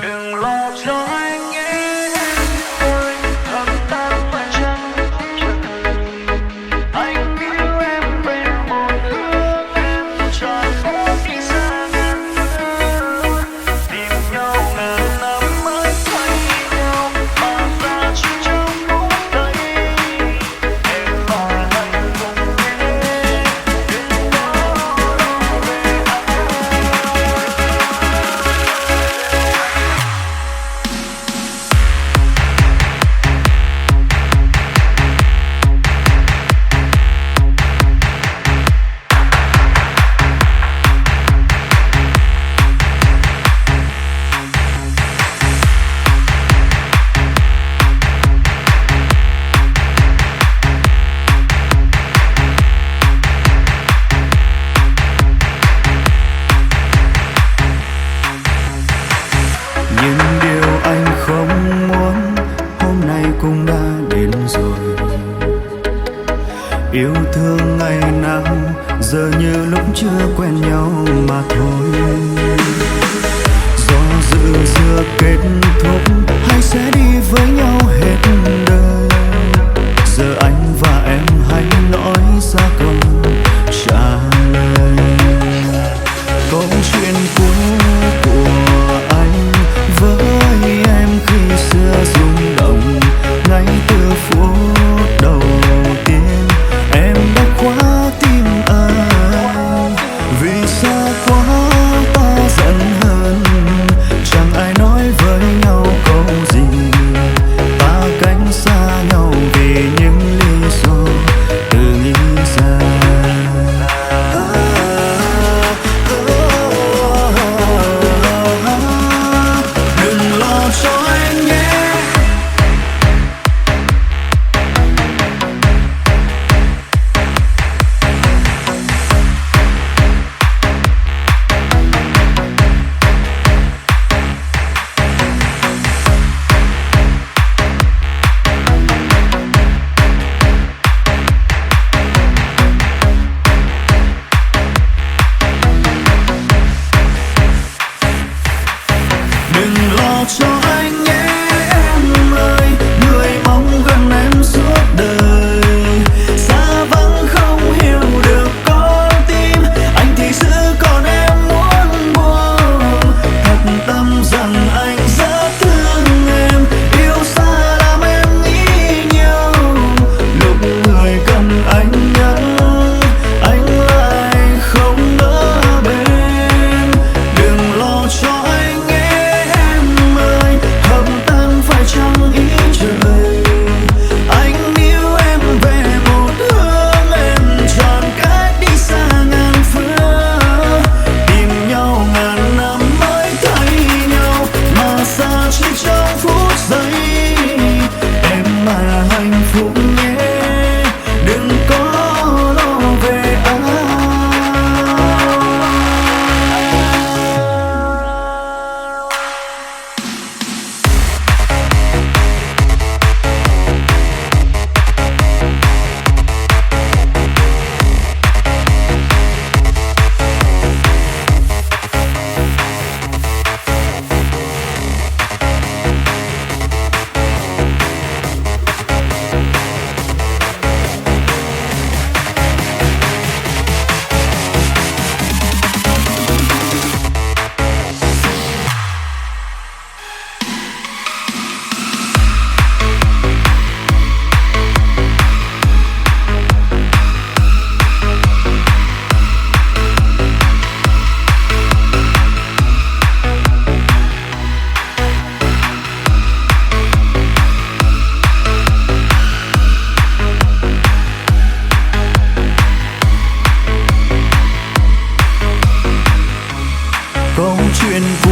Đừng lo cho anh nhé, tôi thầm tan mà chẳng trời. Anh yêu em về một hướng em chọn muốn đi xa ngàn phương, tìm nhau ngàn năm mới thấy nhau mà ra chỉ trong phút giây. Em là hạnh phúc nhé, đừng lo về nhưng điều anh không muốn hôm nay cũng đã đến rồi. Yêu thương ngày nào giờ như lúc chưa quen nhau mà thôi. Do dự giữa kết thúc hay sẽ đi với nhau hết đời, giờ anh và em hãy nói ra câu trả lời. Câu chuyện cũ của anh với em khi xưa rung động, ngay từ phút đầu tiên em đã khóa tim anh. Vì xa quá ta giận hơn, chẳng ai nói với nhau câu gì, ta cách xa nhau vì những lý do tự nghĩ ra. Đừng lo cho anh nhé, đừng lo cho anh nhé em ơi, người mong gần em suốt đời. Xa vắng không hiểu được con tim, anh thì giữ còn em muốn buông. Thật tâm rằng anh rất thương em, yêu xa làm em nghĩ nhiều. Lúc người cần anh nhắn, anh lại không ở bên. Đừng lo cho anh nhé em ơi, hợp tan phải chẳng ý trời. Anh yêu em về một hướng em chọn cách đi xa ngàn phương, tìm nhau ngàn năm mới thấy nhau mà xa chỉ trong phút giây. Em là hạnh phúc nhé, đừng có lo về ai. Câu chuyện cũ